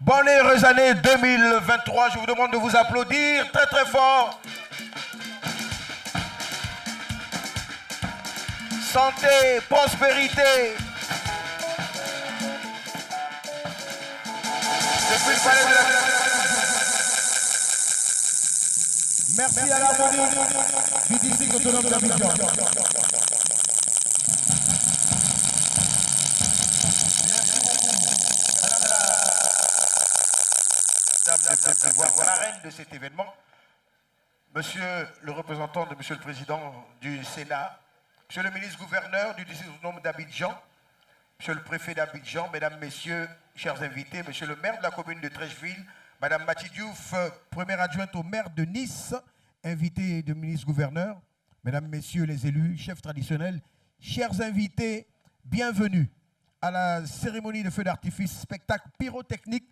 Bonne et heureuse année 2023. Je vous demande de vous applaudir très très fort. Santé, prospérité. Depuis le palais de la... Merci à l'harmonie du district autonome d'Abidjan. La reine de cet événement, monsieur le représentant de monsieur le président du Sénat, monsieur le ministre-gouverneur du district autonome d'Abidjan, monsieur le préfet d'Abidjan, mesdames, messieurs, chers invités, monsieur le maire de la commune de Treichville, madame Mathie Diouf, première adjointe au maire de Nice, invité de ministre-gouverneur, mesdames, messieurs les élus, chefs traditionnels, chers invités, bienvenue à la cérémonie de feu d'artifice, spectacle pyrotechnique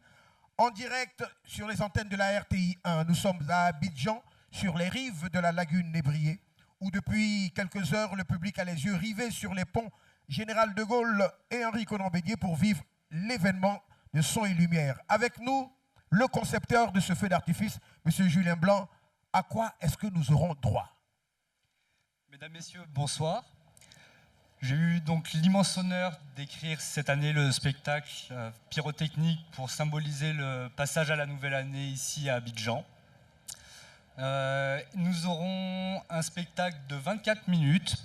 en direct sur les antennes de la RTI 1. Nous sommes à Abidjan, sur les rives de la lagune Nébrié, où depuis quelques heures, le public a les yeux rivés sur les ponts Général de Gaulle et Henri Conan-Bédier pour vivre l'événement de son et lumière. Avec nous, le concepteur de ce feu d'artifice, M. Julien Blanc. À quoi est-ce que nous aurons droit? Mesdames, Messieurs, bonsoir. J'ai eu donc l'immense honneur d'écrire cette année le spectacle pyrotechnique pour symboliser le passage à la nouvelle année ici à Abidjan. Nous aurons un spectacle de 24 minutes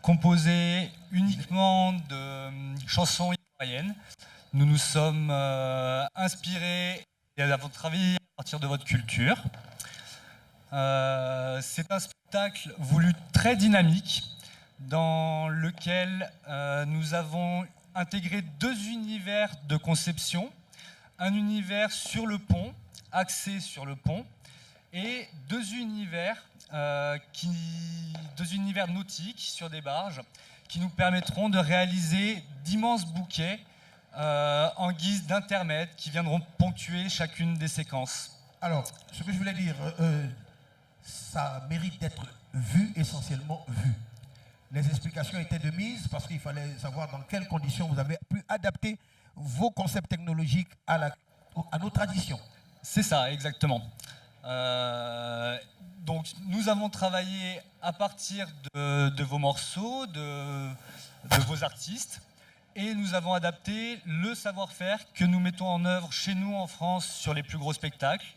composé uniquement de chansons ivoiriennes. Nous nous sommes inspirés et avons travaillé à partir de votre culture. C'est un spectacle voulu très dynamique dans lequel nous avons intégré deux univers de conception. Un univers sur le pont, axé sur le pont, et deux univers nautiques sur des barges qui nous permettront de réaliser d'immenses bouquets en guise d'intermèdes qui viendront ponctuer chacune des séquences. Alors, ce que je voulais dire, ça mérite d'être vu, essentiellement vu. Les explications étaient de mise parce qu'il fallait savoir dans quelles conditions vous avez pu adapter vos concepts technologiques à nos traditions. C'est ça, exactement. Donc nous avons travaillé à partir de vos morceaux, de vos artistes, et nous avons adapté le savoir-faire que nous mettons en œuvre chez nous en France sur les plus gros spectacles,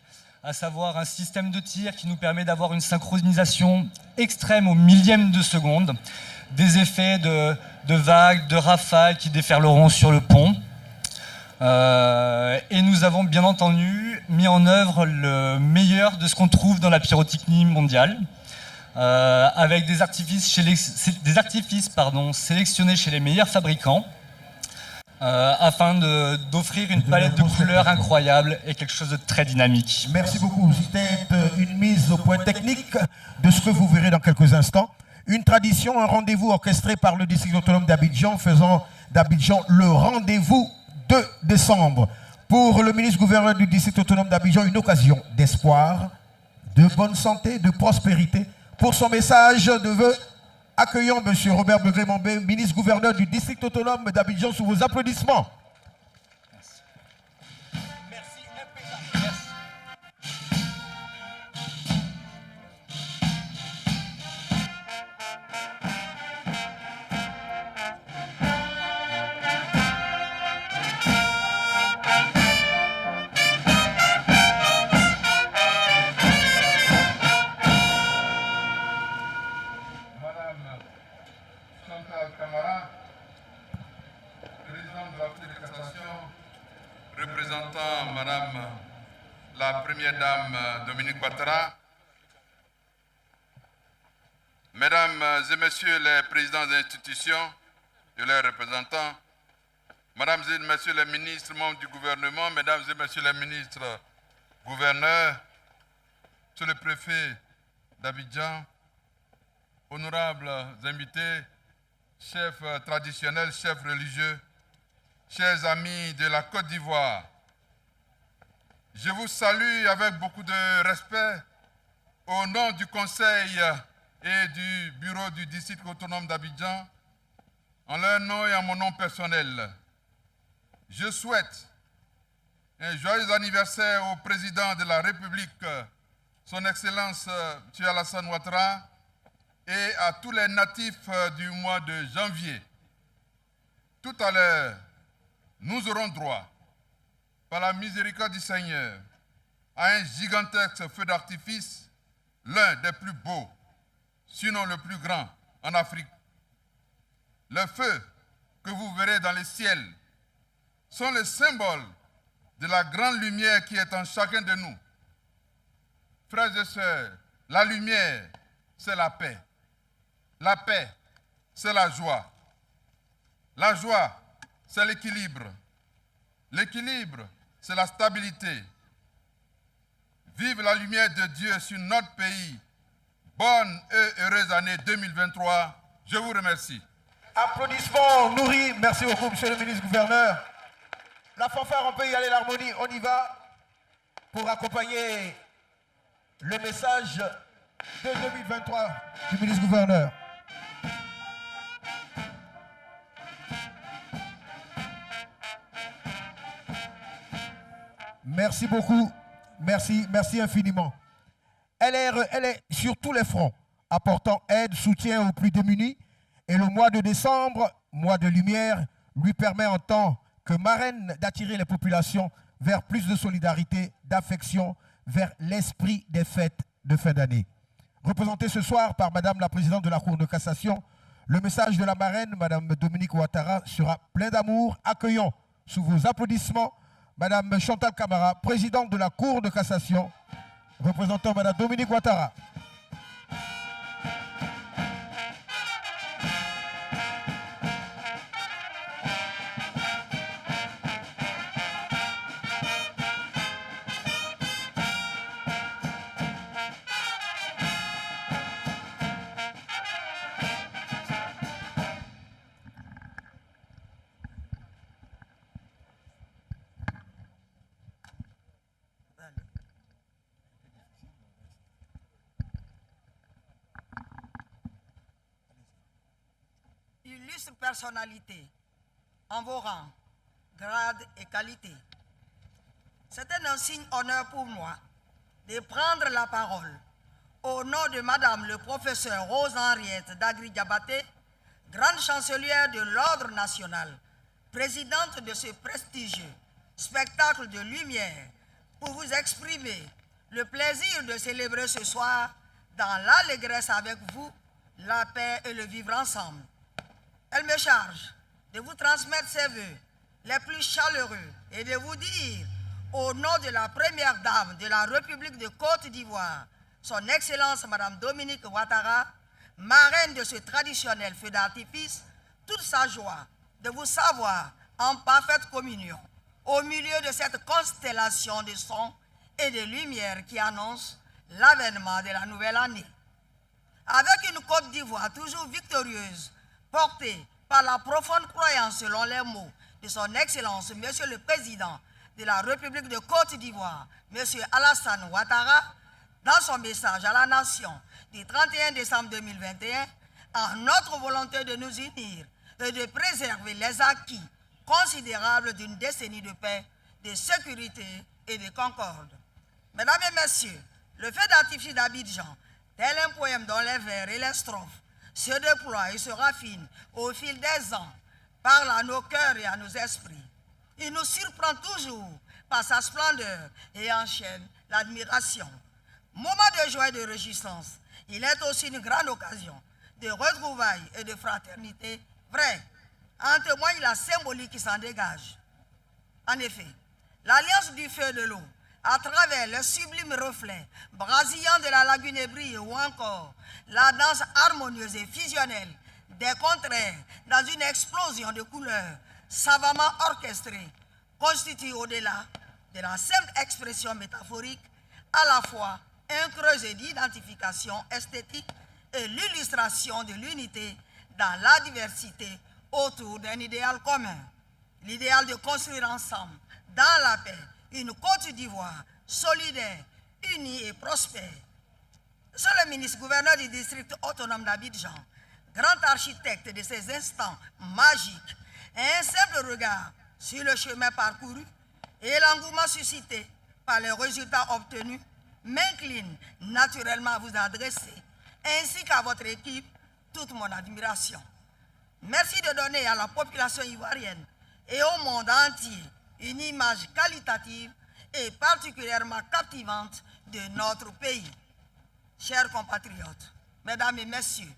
à savoir un système de tir qui nous permet d'avoir une synchronisation extrême au millième de seconde, des effets de vagues, de rafales qui déferleront sur le pont. Et nous avons bien entendu mis en œuvre le meilleur de ce qu'on trouve dans la pyrotechnie mondiale, avec des artifices sélectionnés chez les meilleurs fabricants, afin d'offrir une palette de couleurs incroyable et quelque chose de très dynamique. Merci beaucoup. C'était une mise au point technique de ce que vous verrez dans quelques instants. Une tradition, un rendez-vous orchestré par le district autonome d'Abidjan, faisant d'Abidjan le rendez-vous 2 décembre. Pour le ministre-gouverneur du district autonome d'Abidjan, une occasion d'espoir, de bonne santé, de prospérité. Pour son message de vœux, accueillons M. Robert Begré-Mambé, ministre-gouverneur du district autonome d'Abidjan, sous vos applaudissements. Représentant Madame la Première Dame Dominique Ouattara, Mesdames et Messieurs les présidents d'institutions et leurs représentants, Mesdames et Messieurs les ministres membres du gouvernement, Mesdames et Messieurs les ministres gouverneurs, Monsieur le préfet d'Abidjan, honorables invités, chefs traditionnels, chefs religieux, chers amis de la Côte d'Ivoire, je vous salue avec beaucoup de respect au nom du Conseil et du Bureau du district autonome d'Abidjan, en leur nom et en mon nom personnel. Je souhaite Un joyeux anniversaire au président de la République, son Excellence M. Alassane Ouattara, et à tous les natifs du mois de janvier. Tout à l'heure, nous aurons droit, par la miséricorde du Seigneur, à un gigantesque feu d'artifice, l'un des plus beaux, sinon le plus grand en Afrique. Les feux que vous verrez dans les ciels sont le symbole de la grande lumière qui est en chacun de nous. Frères et sœurs, la lumière, c'est la paix. La paix, c'est la joie. La joie, c'est l'équilibre. L'équilibre, c'est la stabilité. Vive la lumière de Dieu sur notre pays. Bonne et heureuse année 2023. Je vous remercie. Applaudissements nourris. Merci beaucoup, monsieur le ministre-gouverneur. La fanfare, on peut y aller, l'harmonie, on y va pour accompagner le message de 2023 du ministre-gouverneur. Merci beaucoup. Merci infiniment. Elle est sur tous les fronts, apportant aide, soutien aux plus démunis. Et le mois de décembre, mois de lumière, lui permet en tant que marraine d'attirer les populations vers plus de solidarité, d'affection, vers l'esprit des fêtes de fin d'année. Représenté ce soir par Madame la Présidente de la Cour de cassation, le message de la marraine, Madame Dominique Ouattara, sera plein d'amour. Accueillons sous vos applaudissements Madame Chantal Camara, Présidente de la Cour de cassation, représentant Madame Dominique Ouattara. Illustre personnalité, en vos rangs, grades et qualités. C'était un signe honneur pour moi de prendre la parole au nom de Madame le professeur Rose-Henriette Dagri-Diabaté, grande chancelière de l'Ordre national, présidente de ce prestigieux spectacle de lumière, pour vous exprimer le plaisir de célébrer ce soir dans l'allégresse avec vous, la paix et le vivre ensemble. Elle me charge de vous transmettre ses vœux les plus chaleureux et de vous dire, au nom de la première dame de la République de Côte d'Ivoire, son Excellence Madame Dominique Ouattara, marraine de ce traditionnel feu d'artifice, toute sa joie de vous savoir en parfaite communion au milieu de cette constellation de sons et de lumière qui annonce l'avènement de la nouvelle année. Avec une Côte d'Ivoire toujours victorieuse, portée par la profonde croyance selon les mots de son Excellence, Monsieur le Président de la République de Côte d'Ivoire, Monsieur Alassane Ouattara, dans son message à la nation du 31 décembre 2021, en notre volonté de nous unir et de préserver les acquis considérables d'une décennie de paix, de sécurité et de concorde. Mesdames et messieurs, le feu d'artifice d'Abidjan, tel un poème dont les vers et les strophes se déploie et se raffine au fil des ans, parle à nos cœurs et à nos esprits. Il nous surprend toujours par sa splendeur et enchaîne l'admiration. Moment de joie et de réjouissance, il est aussi une grande occasion de retrouvailles et de fraternité vraie. En témoigne la symbolique qui s'en dégage. En effet, l'alliance du feu et de l'eau, à travers le sublime reflet brasillant de la lagune ébrie ou encore la danse harmonieuse et fusionnelle des contraires dans une explosion de couleurs savamment orchestrée, constitue au-delà de la simple expression métaphorique à la fois un creuset d'identification esthétique et l'illustration de l'unité dans la diversité autour d'un idéal commun, l'idéal de construire ensemble, dans la paix, une Côte d'Ivoire solidaire, unie et prospère. Monsieur le ministre, gouverneur du district autonome d'Abidjan, grand architecte de ces instants magiques, et un simple regard sur le chemin parcouru et l'engouement suscité par les résultats obtenus m'incline naturellement à vous adresser, ainsi qu'à votre équipe, toute mon admiration. Merci de donner à la population ivoirienne et au monde entier une image qualitative et particulièrement captivante de notre pays. Chers compatriotes, mesdames et messieurs,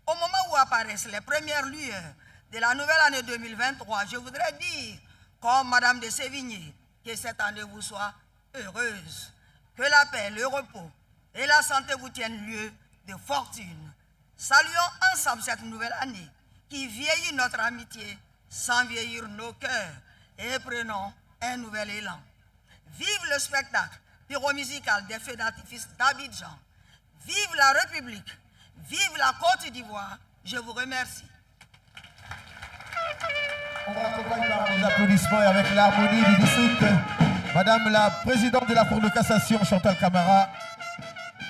au moment où apparaissent les premières lueurs de la nouvelle année 2023, je voudrais dire, comme Madame de Sévigné, que cette année vous soit heureuse, que la paix, le repos et la santé vous tiennent lieu de fortune. Saluons ensemble cette nouvelle année qui vieillit notre amitié sans vieillir nos cœurs et prenons un nouvel élan. Vive le spectacle pyromusical des feux d'artifice d'Abidjan. Vive la République. Vive la Côte d'Ivoire. Je vous remercie. On va accompagner par les applaudissements et avec l'harmonie du district, Madame la Présidente de la Cour de cassation, Chantal Camara.